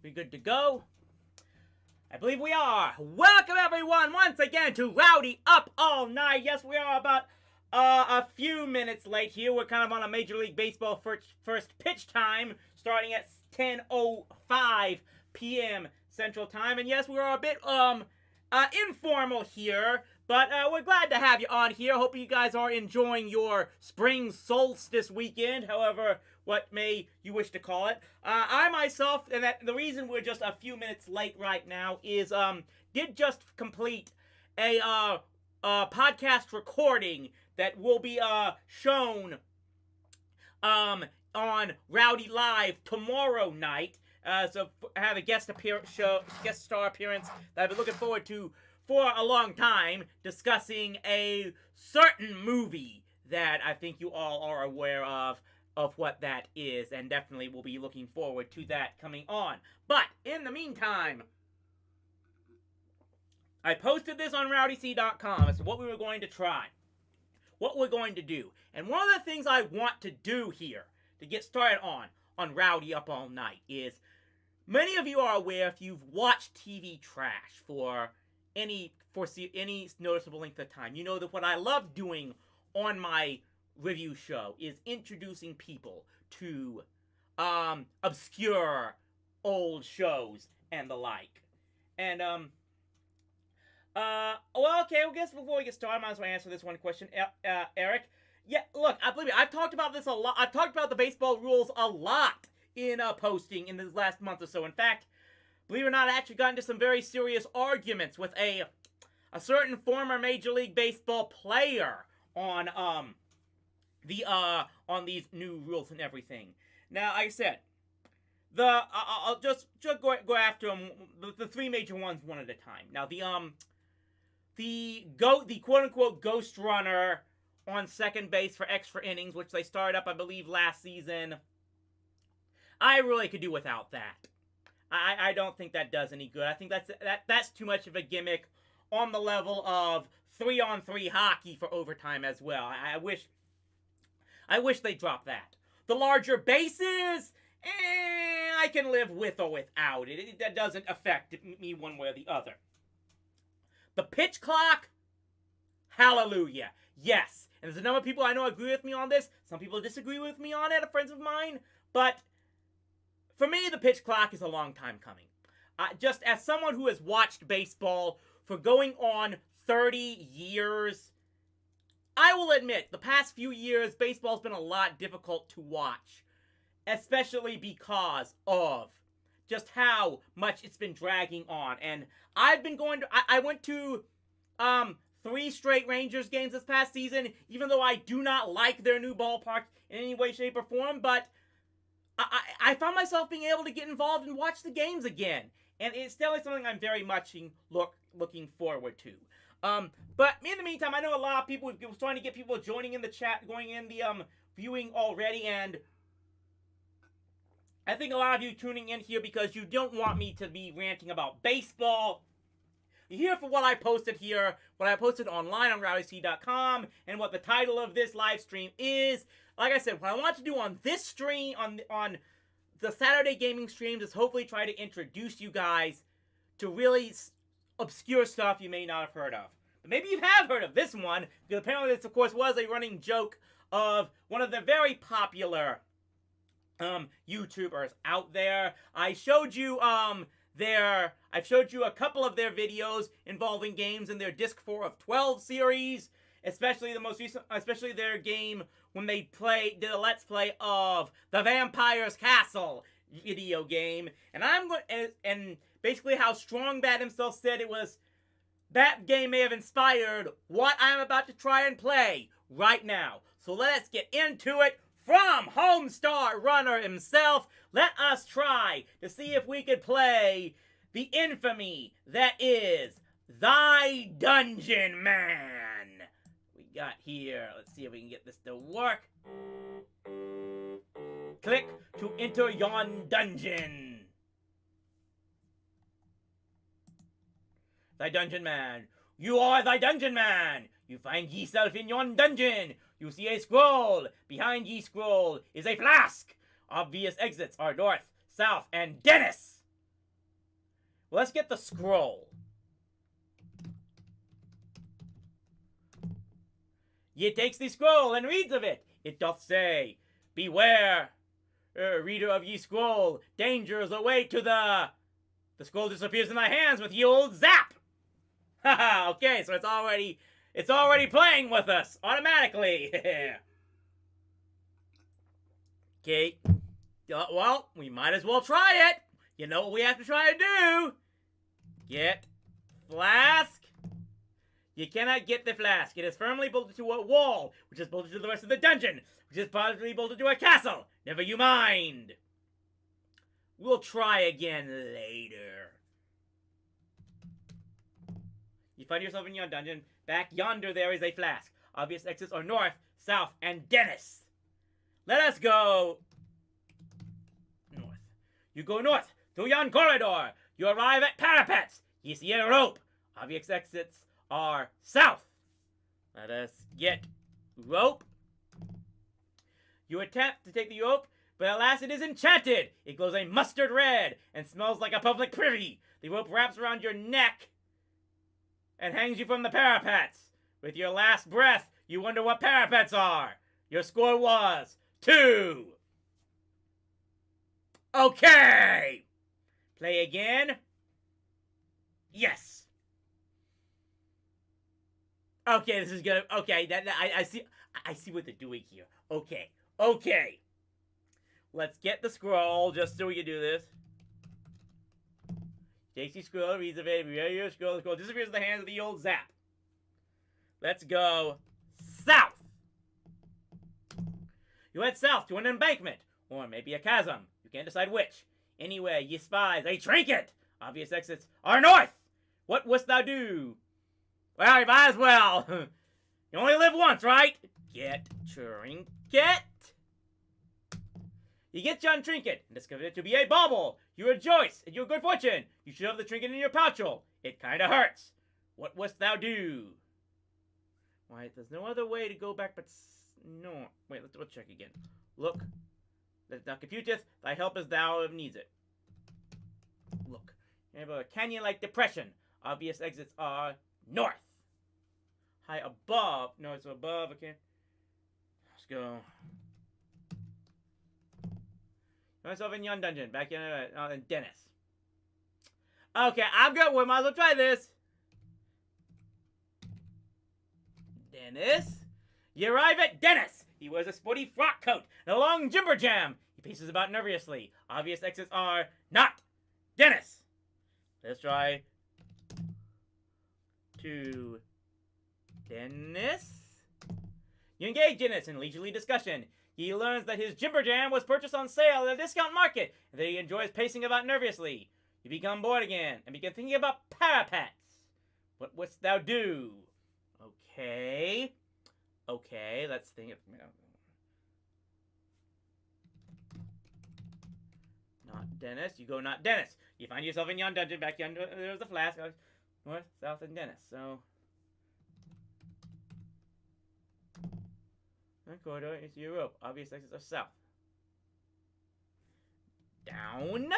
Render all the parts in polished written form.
We good to go? I believe we are. Welcome everyone once again to Rowdy Up All Night. Yes, we are about a few minutes late here. We're kind of on a Major League Baseball first pitch time, starting at 10:05 p.m. Central Time. And yes, we are a bit informal here, but we're glad to have you on here. Hope you guys are enjoying your spring solstice weekend, however what may you wish to call it. I myself, and the reason we're just a few minutes late right now is did just complete a podcast recording that will be shown on Rowdy Live tomorrow night. So I have a guest star appearance that I've been looking forward to for a long time, discussing a certain movie that I think you all are aware of what that is, and definitely will be looking forward to that coming on. But in the meantime, I posted this on rowdyc.com as to what we were going to try, what we're going to do. And one of the things I want to do here to get started on Rowdy Up All Night is, many of you are aware, if you've watched TV trash for any noticeable length of time, you know that what I love doing on my review show is introducing people to obscure old shows and the like. And well, okay, I guess before we get started, I might as well answer this one question. Eric, yeah, look, I believe me, I've talked about this a lot. I've talked about the baseball rules a lot in posting in this last month or so. In fact, believe it or not, I actually got into some very serious arguments with a certain former Major League Baseball player on these new rules and everything. Now, like I said, I'll just go after them, the three major ones one at a time. Now, the quote unquote ghost runner on second base for extra innings, which they started up, I believe, last season. I really could do without that. I don't think that does any good. I think that's too much of a gimmick on the level of 3-on-3 hockey for overtime as well. I wish they dropped that. The larger bases, I can live with or without it. That doesn't affect me one way or the other. The pitch clock, hallelujah. Yes. And there's a number of people I know agree with me on this. Some people disagree with me on it, friends of mine. But for me, the pitch clock is a long time coming. Just as someone who has watched baseball for going on 30 years, I will admit, the past few years, baseball's been a lot difficult to watch. Especially because of just how much it's been dragging on. And I've been I went to 3 straight Rangers games this past season, even though I do not like their new ballpark in any way, shape, or form. But I found myself being able to get involved and watch the games again. And it's definitely something I'm very much looking forward to. But in the meantime, I know a lot of people, we're trying to get people joining in the chat, going in the viewing already, and I think a lot of you tuning in here because you don't want me to be ranting about baseball. You're here for what I posted here, what I posted online on rowdyc.com, and what the title of this live stream is. Like I said, what I want to do on this stream, on the Saturday gaming streams, is hopefully try to introduce you guys to really obscure stuff you may not have heard of. But maybe you have heard of this one, because apparently this, of course, was a running joke of one of the very popular YouTubers out there. I showed you I've showed you a couple of their videos involving games in their Disc 4 of 12 series, especially the most recent, especially their game when they did a Let's Play of the Vampire's Castle video game. And and basically how Strong Bad himself said that game may have inspired what I'm about to try and play right now. So let's get into it. From Homestar Runner himself, let us try to see if we could play the infamy that is Thy Dungeonman. We got here, let's see if we can get this to work. Click to enter yon dungeon. Thy Dungeonman. You are Thy Dungeonman. You find yourself in yon dungeon. You see a scroll. Behind ye scroll is a flask. Obvious exits are north, south, and Dennis. Let's get the scroll. Ye takes the scroll and reads of it. It doth say, beware, reader of ye scroll, dangers await to the... The scroll disappears in thy hands with ye old zap. Haha, okay, so it's already playing with us automatically. Okay. Well, we might as well try it. You know what we have to try to do? Get flask. You cannot get the flask. It is firmly bolted to a wall, which is bolted to the rest of the dungeon, which is possibly bolted to a castle. Never you mind. We'll try again later. You find yourself in your dungeon. Back yonder there is a flask. Obvious exits are north, south, and Dennis. Let us go north. You go north through yon corridor. You arrive at parapets. You see a rope. Obvious exits are south. Let us get rope. You attempt to take the rope, but alas, it is enchanted. It glows a mustard red and smells like a public privy. The rope wraps around your neck and hangs you from the parapets. With your last breath, you wonder what parapets are. Your score was 2. Okay. Play again. Yes. Okay, this is good. Okay, I see what they're doing here. Okay. Let's get the scroll just so we can do this. Takes the scroll, reads of it, the scroll disappears in the hands of the old zap. Let's go south. You head south to an embankment, or maybe a chasm. You can't decide which. Anyway, ye spies a trinket. Obvious exits are north. What wouldst thou do? Well, you might as well. You only live once, right? Get trinket. You get John Trinket and discover it to be a bauble. You rejoice at your good fortune. You shove the trinket in your pouchhole. It kinda hurts. What wouldst thou do? Why, there's no other way to go back but... No. Wait, let's check again. Look. That thou computeth, thy help as thou needs it. Look. You have a canyon-like depression. Obvious exits are north. High above. No, it's above. Okay. Let's go. Myself in yon dungeon. Back in Dennis. Okay, I'm good. We might as well try this. Dennis. You arrive at Dennis. He wears a sporty frock coat and a long jumper jam. He paces about nervously. Obvious exits are not Dennis. Let's try to Dennis. You engage Dennis in leisurely discussion. He learns that his jumper jam was purchased on sale at a discount market, and that he enjoys pacing about nervously. You become bored again, and begin thinking about parapets. What wouldst thou do? Okay, let's think of... Not Dennis. You go not Dennis. You find yourself in yon dungeon. Back yonder, there's the flask. North, south, and Dennis. So... corridor into your rope. Obvious exits are south. Down.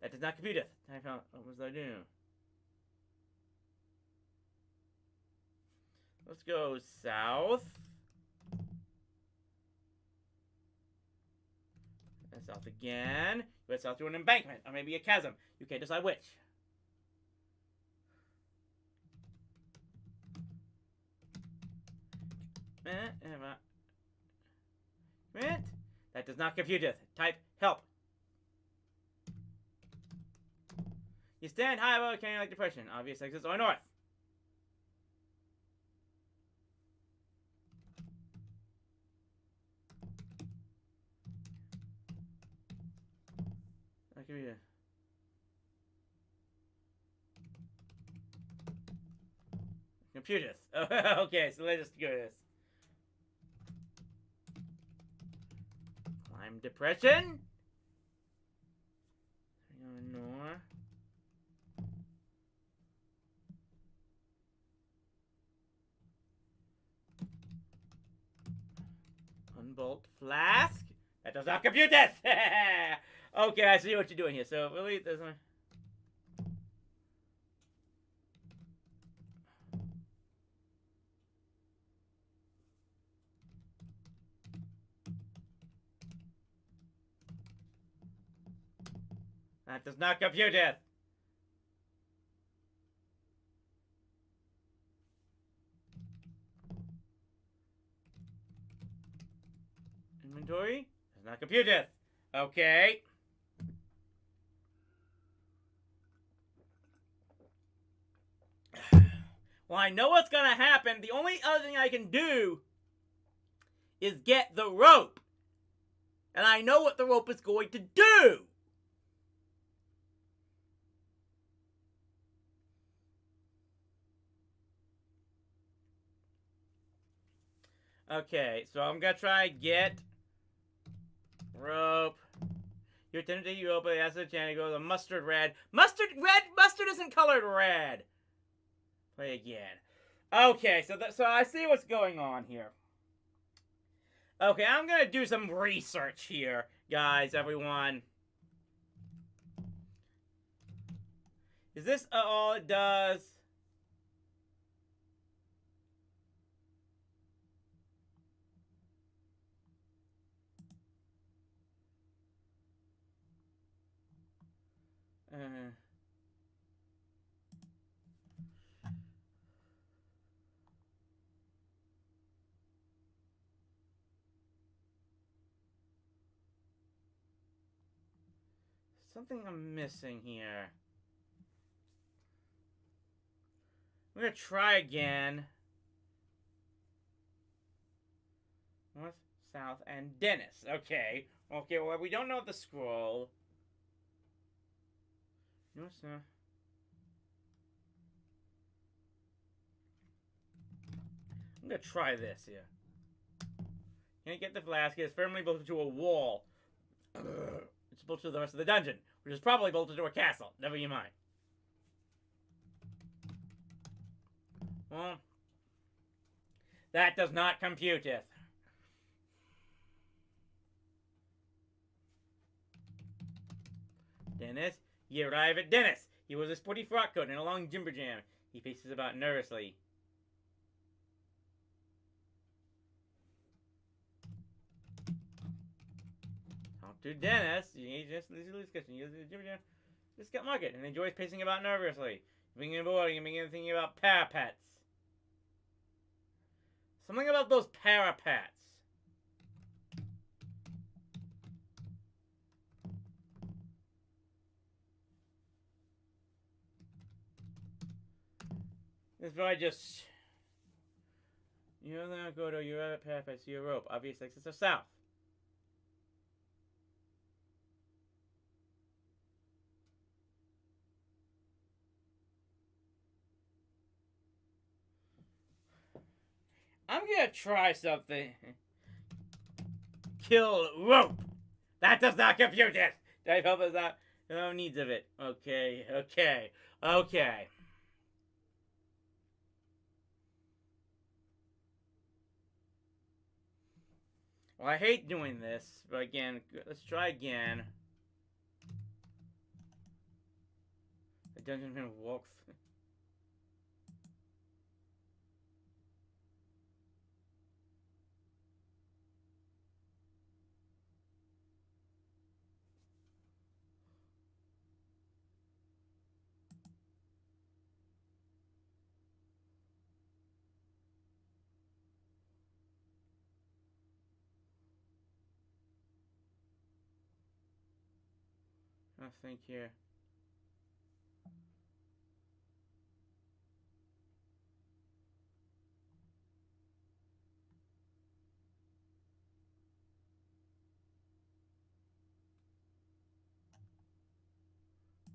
That does not compute it. What was I doing? Let's go south. And south again. You head south through an embankment, or maybe a chasm. You can't decide which. That does not compute it. Type help. You stand high above a canyon-like depression. Obvious exits are north. That could be it. Computers. Okay, so let's just go to this. Climb depression. North. Unbolt flask. That does not compute this. Okay, I see what you're doing here. So really, there's one. That does not compute it. Inventory does not compute it. Okay. Well, I know what's gonna happen. The only other thing I can do is get the rope. And I know what the rope is going to do. Okay, so I'm gonna try get rope. Your attendant to rope, the acid channel goes a mustard red. Mustard isn't colored red. Play again. Okay, so I see what's going on here. Okay, I'm gonna do some research here, guys, everyone. Is this all it does? Something I'm missing here. I'm gonna try again. North, South, and Dennis. Okay. Okay, well, we don't know the scroll. North, South. I'm gonna try this here. Can't get the flask. It's firmly bolted to a wall. It's bolted to the rest of the dungeon, which is probably bolted to a castle. Never you mind. Well, that does not computeth. Dennis, you arrive at Dennis. He wears a sporty frock coat and a long jumper jam. He paces about nervously. Talk to Dennis. He just got market and enjoys pacing about nervously. Thinking about and begin thinking about parapets. Something about those parapets. This boy just... You're gonna go to your parapets to your rope. Obvious exits are south. I'm gonna try something. Kill rope. That does not compute it. Dave, help us out. No needs of it. Okay, okay, okay. Well, I hate doing this, but again, let's try again. The Dungeonman walks. I think here.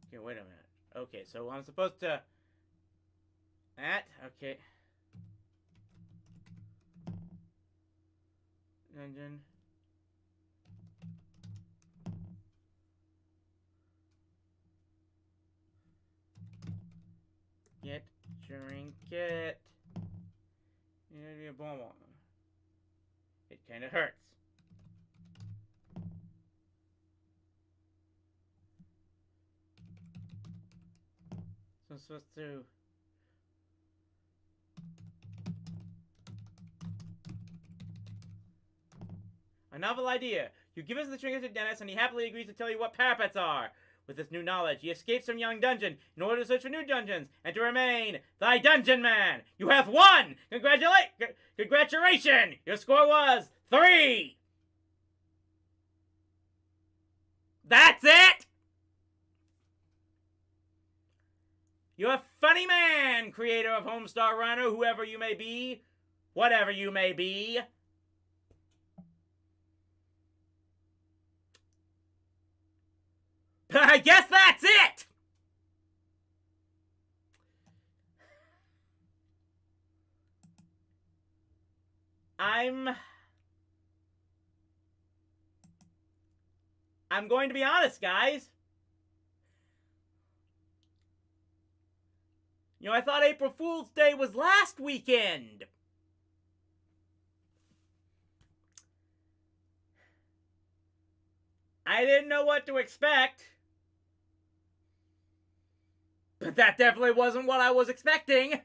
Okay, wait a minute. Okay, so I'm supposed to... That? Okay. Dungeon. Get trinket. Yeah, bomb. It kind of hurts. So I'm supposed to... A novel idea. You give us the trinket to Dennis and he happily agrees to tell you what parapets are. With this new knowledge, he escapes from Young Dungeon in order to search for new dungeons and to remain thy Dungeonman. You have won! Congratulations! Your score was 3! That's it! You're a funny man, creator of Homestar Runner, whoever you may be, whatever you may be. I guess that's it! I'm going to be honest, guys. You know, I thought April Fool's Day was last weekend. I didn't know what to expect. But that definitely wasn't what I was expecting.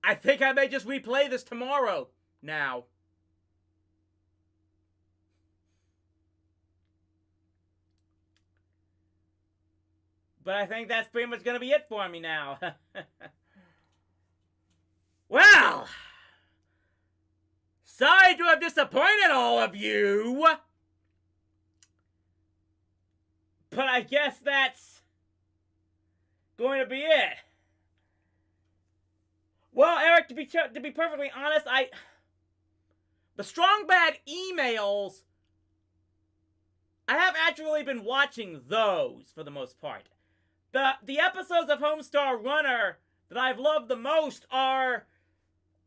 I think I may just replay this tomorrow now. But I think that's pretty much going to be it for me now. Well, sorry to have disappointed all of you. But I guess that's going to be it. Well, Eric, to be perfectly honest, the Strong Bad emails, I have actually been watching those for the most part. The episodes of Homestar Runner that I've loved the most are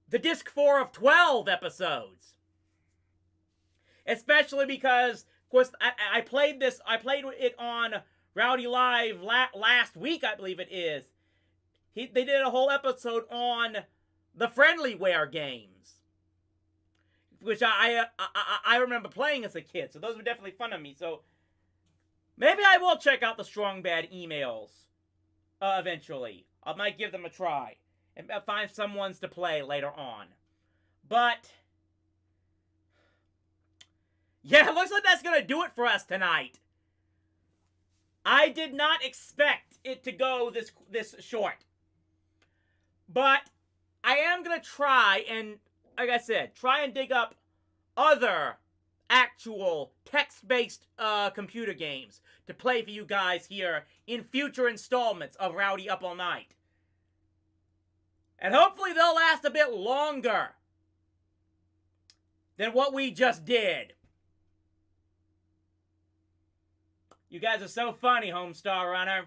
the Disc 4 of 12 episodes. Especially because, of course, I played it on Rowdy Live last week, I believe it is. They did a whole episode on the Friendlyware games, which I remember playing as a kid, so those were definitely fun to me. So maybe I will check out the Strong Bad emails eventually. I might give them a try and find some ones to play later on. But yeah, it looks like that's gonna do it for us tonight. I did not expect it to go this short. But I am going to try and, like I said, try and dig up other actual text-based computer games to play for you guys here in future installments of Rowdy Up All Night. And hopefully they'll last a bit longer than what we just did. You guys are so funny, Homestar Runner.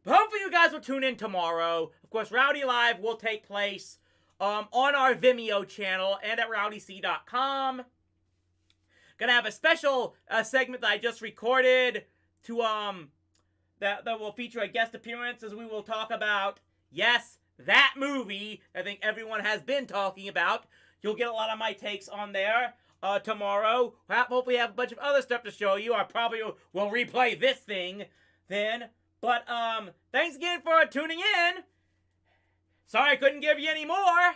But hopefully you guys will tune in tomorrow. Of course, Rowdy Live will take place on our Vimeo channel and at rowdyc.com. Gonna have a special segment that I just recorded to that will feature a guest appearance as we will talk about, yes, that movie I think everyone has been talking about. You'll get a lot of my takes on there tomorrow. Hopefully have a bunch of other stuff to show you. I probably will replay this thing then. But, thanks again for tuning in. Sorry I couldn't give you any more.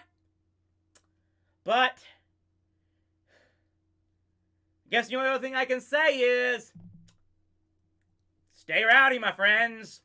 But, I guess the only other thing I can say is, stay rowdy, my friends.